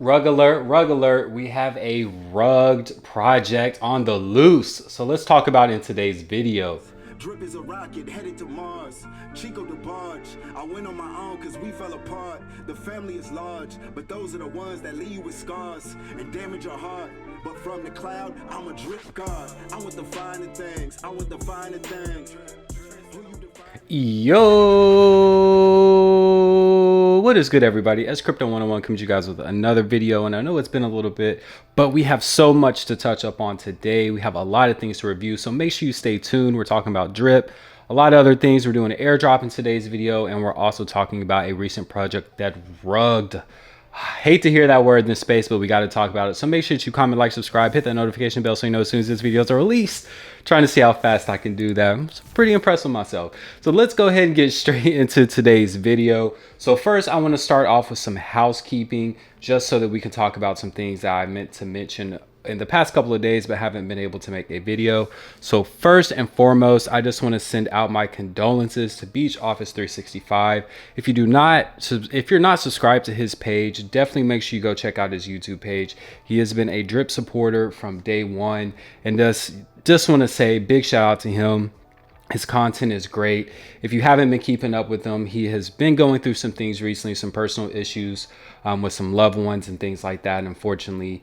Rug alert, we have a rugged project on the loose. So let's talk about it in today's video. Drip is a rocket headed to Mars. Chico the barge. I went on my own cause we fell apart. The family is large, but those are the ones that leave with scars and damage your heart. But from the cloud, I'm a drip god. I want the finer things. I want the finer things. Yo, what is good, everybody? As Crypto 101 comes to you guys with another video, and I know it's been a little bit, but we have so much to touch up on today. We have a lot of things to review, so make sure you stay tuned. We're talking about drip, a lot of other things. We're doing an airdrop in today's video, and we're also talking about a recent project that rugged. I hate to hear that word in this space, but we got to talk about it. So make sure that you comment, like, subscribe, hit that notification bell so you know as soon as this videos are released. Trying to see how fast I can do that. I'm pretty impressed with myself. So let's go ahead and get straight into today's video. So first, I want to start off with some housekeeping, just so that we can talk about some things that I meant to mention in the past couple of days but haven't been able to make a video. So first and foremost, I just want to send out my condolences to Beach Office 365. If you're not subscribed to his page, definitely make sure you go check out his YouTube page. He has been a drip supporter from day one, and just want to say big shout out to him. His content is great. If you haven't been keeping up with him, he has been going through some things recently, some personal issues with some loved ones and things like that. And unfortunately,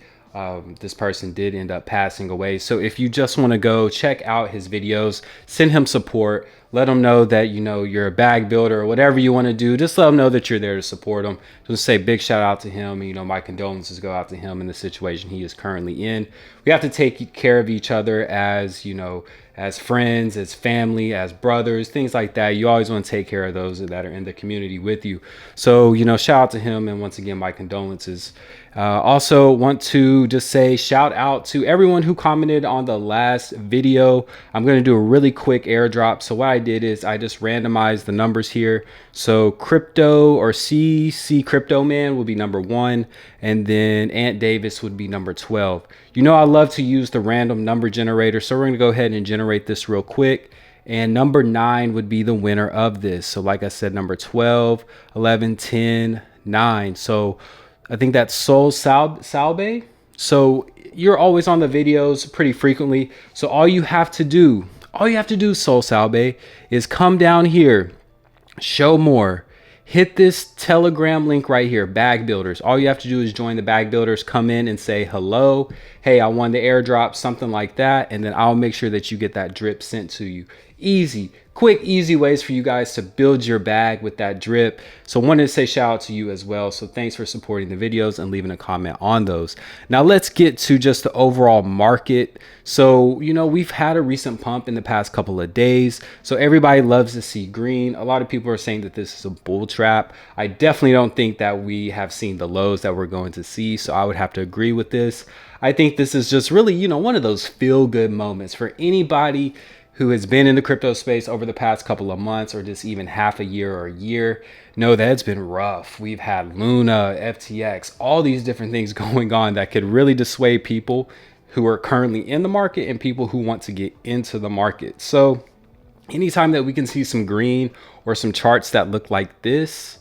this person did end up passing away. So if you just want to go check out his videos, send him support, let him know that, you know, you're a bag builder or whatever you want to do. Just let him know that you're there to support him. Just say big shout out to him. And, you know, my condolences go out to him in the situation he is currently in. We have to take care of each other as, you know, as friends, as family, as brothers, things like that. You always want to take care of those that are in the community with you. So, you know, shout out to him. And once again, my condolences. Also want to just say shout out to everyone who commented on the last video. I'm going to do a really quick airdrop. So what I did is I just randomized the numbers here. So Crypto or C Crypto Man will be number 1. And then Ant Davis would be number 12. You know, I love to use the random number generator. So we're going to go ahead and generate this real quick. And number 9 would be the winner of this. So like I said, number 12, 11, 10, 9. So I think that's Soul Salbe. So you're always on the videos pretty frequently. So all you have to do, Soul Salbe, is come down here, show more, hit this Telegram link right here, Bag Builders. All you have to do is join the Bag Builders, come in and say hello. Hey, I won the airdrop, something like that. And then I'll make sure that you get that drip sent to you. Easy, quick, easy ways for you guys to build your bag with that drip. So wanted to say shout out to you as well. So thanks for supporting the videos and leaving a comment on those. Now let's get to just the overall market. So, you know, we've had a recent pump in the past couple of days. So everybody loves to see green. A lot of people are saying that this is a bull trap. I definitely don't think that we have seen the lows that we're going to see. So I would have to agree with this. I think this is just really, you know, one of those feel good moments for anybody who has been in the crypto space over the past couple of months or just even half a year or a year. Know that it's been rough. We've had Luna, FTX, all these different things going on that could really dissuade people who are currently in the market and people who want to get into the market. So anytime that we can see some green or some charts that look like this,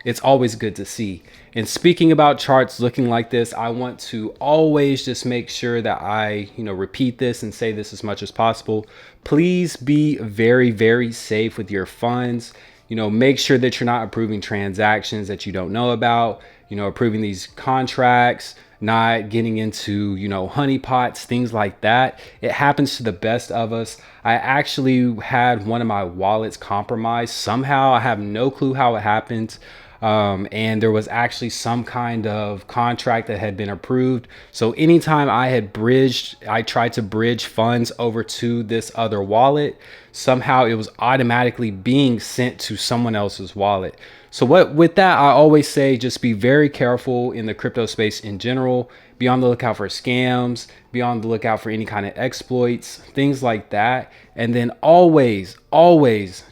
it's always good to see. And speaking about charts looking like this, I want to always just make sure that I, you know, repeat this and say this as much as possible. Please be very, very safe with your funds. You know, make sure that you're not approving transactions that you don't know about, you know, approving these contracts, not getting into, you know, honeypots, things like that. It happens to the best of us. I actually had one of my wallets compromised somehow. I have no clue how it happened. And there was actually some kind of contract that had been approved. So anytime I tried to bridge funds over to this other wallet, somehow it was automatically being sent to someone else's wallet. So with that, I always say just be very careful in the crypto space in general. Be on the lookout for scams, be on the lookout for any kind of exploits, things like that. And then always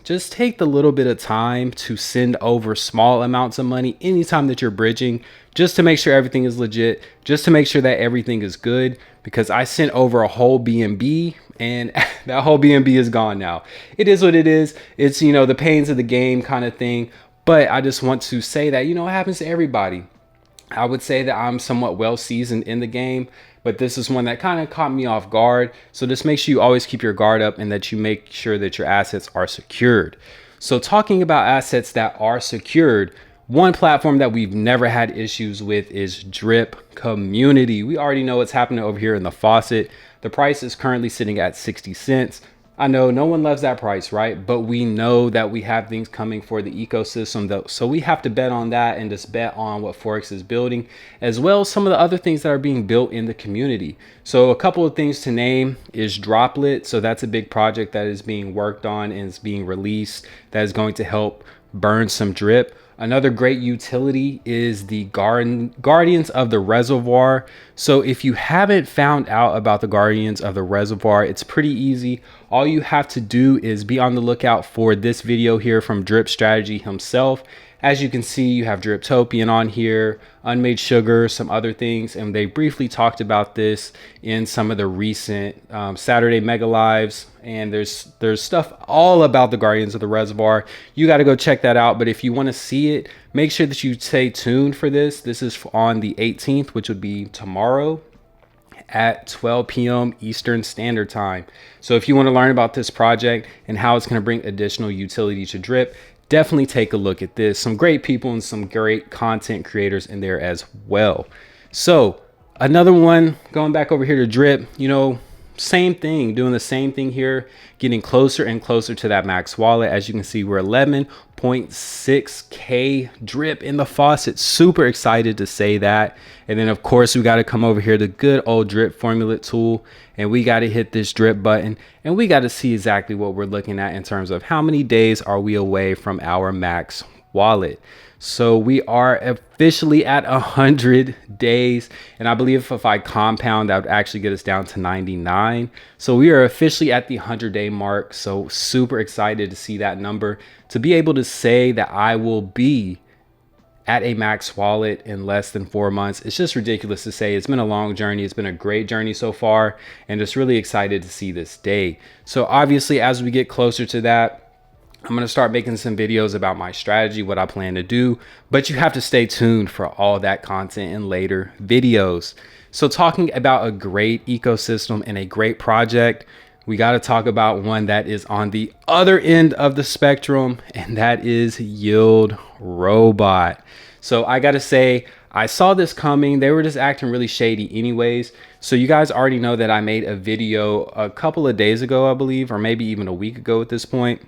just take the little bit of time to send over small amounts of money anytime that you're bridging, just to make sure everything is legit, just to make sure that everything is good. Because I sent over a whole BNB and that whole BNB is gone now. It is what it is. It's, you know, the pains of the game kind of thing. But I just want to say that, you know, it happens to everybody. I would say that I'm somewhat well seasoned in the game, but this is one that kind of caught me off guard. So just make sure you always keep your guard up and that you make sure that your assets are secured. So talking about assets that are secured, one platform that we've never had issues with is drip.community. We already know what's happening over here in the faucet. The price is currently sitting at 60 cents. I know no one loves that price, right? But we know that we have things coming for the ecosystem though. So we have to bet on that and just bet on what Forex is building, as well as some of the other things that are being built in the community. So a couple of things to name is Droplet. So that's a big project that is being worked on and is being released that is going to help burn some drip. Another great utility is the Guardians of the Reservoir. So if you haven't found out about the Guardians of the Reservoir, it's pretty easy. All you have to do is be on the lookout for this video here from Drip Strategy himself. As you can see, you have Driptopian on here, Unmade Sugar, some other things, and they briefly talked about this in some of the recent Saturday Mega Lives. And there's stuff all about the Guardians of the Reservoir. You got to go check that out. But if you want to see it, make sure that you stay tuned for this. This is on the 18th, which would be tomorrow at 12 p.m. Eastern Standard Time. So if you want to learn about this project and how it's going to bring additional utility to Drip, definitely take a look at this. Some great people and some great content creators in there as well. So another one, going back over here to Drip, same thing, doing the same thing here, getting closer and closer to that max wallet. As you can see, we're 11.6K drip in the faucet. Super excited to say that. And then of course we got to come over here to good old drip formula tool, and we got to hit this drip button, and we got to see exactly what we're looking at in terms of how many days are we away from our max wallet. So we are officially at 100 days. And I believe if I compound, that would actually get us down to 99. So we are officially at the 100-day mark. So super excited to see that number, to be able to say that I will be at a max wallet in less than 4 months. It's just ridiculous to say. It's been a long journey. It's been a great journey so far, and just really excited to see this day. So obviously, as we get closer to that, I'm going to start making some videos about my strategy, what I plan to do, but you have to stay tuned for all that content in later videos. So talking about a great ecosystem and a great project, we got to talk about one that is on the other end of the spectrum, and that is Yield Robot. So I got to say, I saw this coming. They were just acting really shady anyways. So you guys already know that I made a video a couple of days ago, I believe, or maybe even a week ago at this point.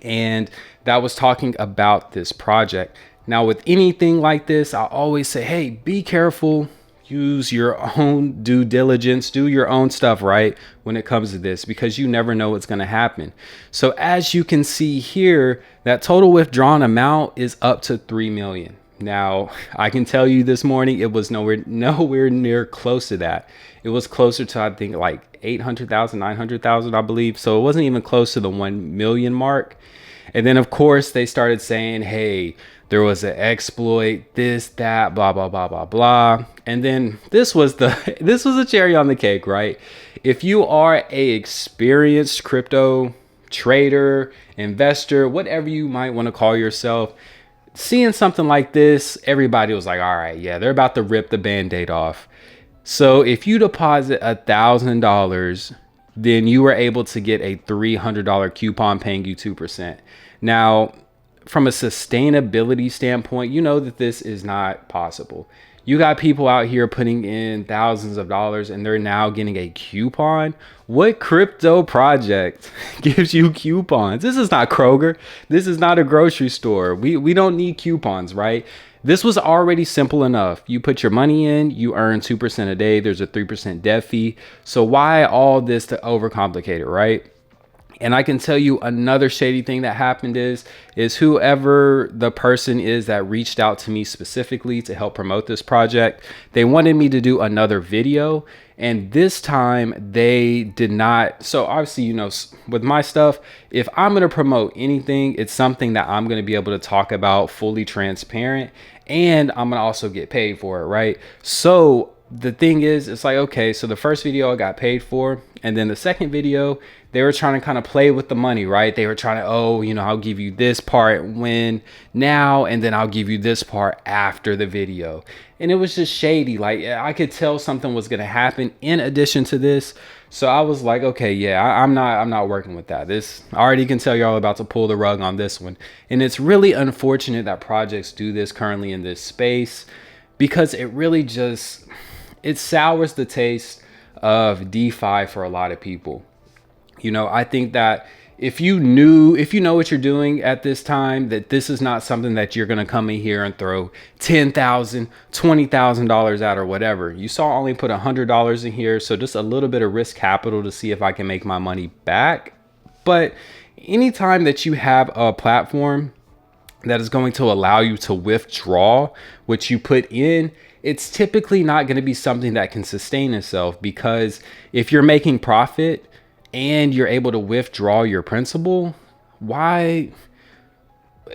And that was talking about this project. Now with anything like this, I always say, hey, be careful, use your own due diligence, do your own stuff right when it comes to this, because you never know what's going to happen. So as you can see here, that total withdrawn amount is up to 3 million. Now I can tell you this morning, it was nowhere near close to that. It was closer to, I think, like 800,000, 900,000, I believe. So it wasn't even close to the 1 million mark. And then of course they started saying, hey, there was an exploit, this, that, blah, blah, blah, blah, blah. And then this was a cherry on the cake, right? If you are a experienced crypto trader, investor, whatever you might want to call yourself, seeing something like this, everybody was like, all right, yeah, they're about to rip the band-aid off. So if you deposit $1,000, then you were able to get a $300 coupon paying you 2%. Now, from a sustainability standpoint, you know that this is not possible. You got people out here putting in thousands of dollars and they're now getting a coupon. What crypto project gives you coupons? This is not Kroger. This is not a grocery store. We don't need coupons, right? This was already simple enough. You put your money in, you earn 2% a day. There's a 3% dev fee. So why all this to overcomplicate it, right? And I can tell you another shady thing that happened is whoever the person is that reached out to me specifically to help promote this project, they wanted me to do another video. And this time they did not. So obviously, you know, with my stuff, if I'm going to promote anything, it's something that I'm going to be able to talk about fully transparent, and I'm going to also get paid for it, right? So the thing is, it's like, okay, so the first video I got paid for, And then the second video, they were trying to kind of play with the money, right? They were trying to, oh, you know, I'll give you this part when now, and then I'll give you this part after the video. And it was just shady. Like, I could tell something was going to happen in addition to this. So I was like, okay, yeah, I'm not working with that. This, I already can tell y'all about to pull the rug on this one. And it's really unfortunate that projects do this currently in this space, because it really just, it sours the taste of DeFi for a lot of people. You know, I think that if you know what you're doing at this time, that this is not something that you're going to come in here and throw $10,000, $20,000 out or whatever. You saw I only put $100 in here. So just a little bit of risk capital to see if I can make my money back. But anytime that you have a platform that is going to allow you to withdraw what you put in, it's typically not going to be something that can sustain itself, because if you're making profit and you're able to withdraw your principal, why?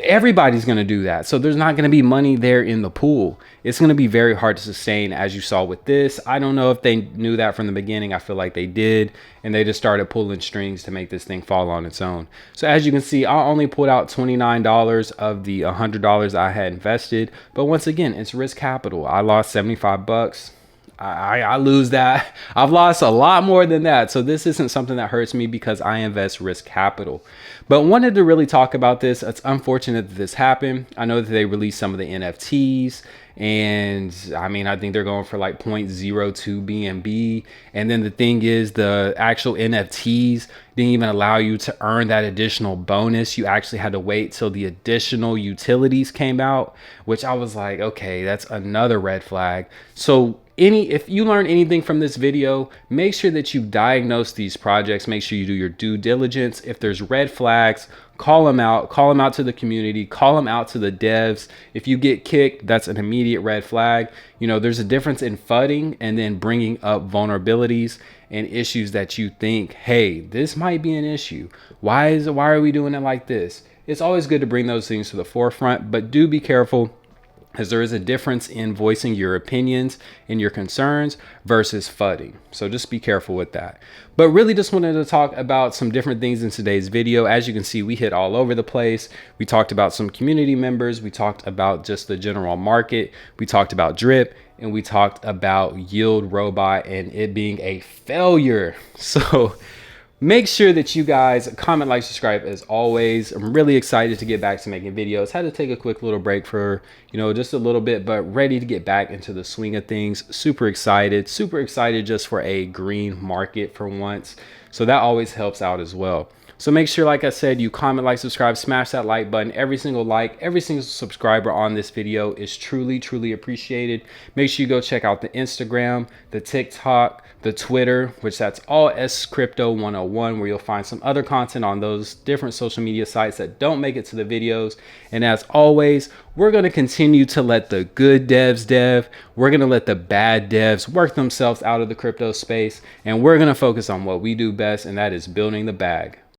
Everybody's going to do that. So there's not going to be money there in the pool. It's going to be very hard to sustain, as you saw with this. I don't know if they knew that from the beginning. I feel like they did, and they just started pulling strings to make this thing fall on its own. So as you can see, I only pulled out $29 of the $100 I had invested. But once again, it's risk capital. I lost 75 bucks. I lose that. I've lost a lot more than that. So this isn't something that hurts me because I invest risk capital. But wanted to really talk about this. It's unfortunate that this happened. I know that they released some of the NFTs, and I mean, I think they're going for like 0.02 BNB. And then the thing is, the actual NFTs didn't even allow you to earn that additional bonus. You actually had to wait till the additional utilities came out, which I was like, okay, that's another red flag. So if you learn anything from this video, make sure that you diagnose these projects. Make sure you do your due diligence. If there's red flags, call them out to the community, call them out to the devs. If you get kicked, that's an immediate red flag. You know, there's a difference in fudding and then bringing up vulnerabilities and issues that you think, hey, this might be an issue. Why are we doing it like this? It's always good to bring those things to the forefront, but do be careful, as there is a difference in voicing your opinions and your concerns versus fudding. So just be careful with that. But really just wanted to talk about some different things in today's video. As you can see, we hit all over the place. We talked about some community members. We talked about just the general market. We talked about drip, and we talked about yield robot and it being a failure. So make sure that you guys comment, like, subscribe as always. I'm really excited to get back to making videos. Had to take a quick little break for, you know, just a little bit, but ready to get back into the swing of things. Super excited just for a green market for once. So that always helps out as well. So make sure, like I said, you comment, like, subscribe, smash that like button. Every single like, every single subscriber on this video is truly, truly appreciated. Make sure you go check out the Instagram, the TikTok, the Twitter, which that's all scrypto101, where you'll find some other content on those different social media sites that don't make it to the videos. And as always, we're going to continue to let the good devs dev. We're going to let the bad devs work themselves out of the crypto space. And we're going to focus on what we do best, and that is building the bag.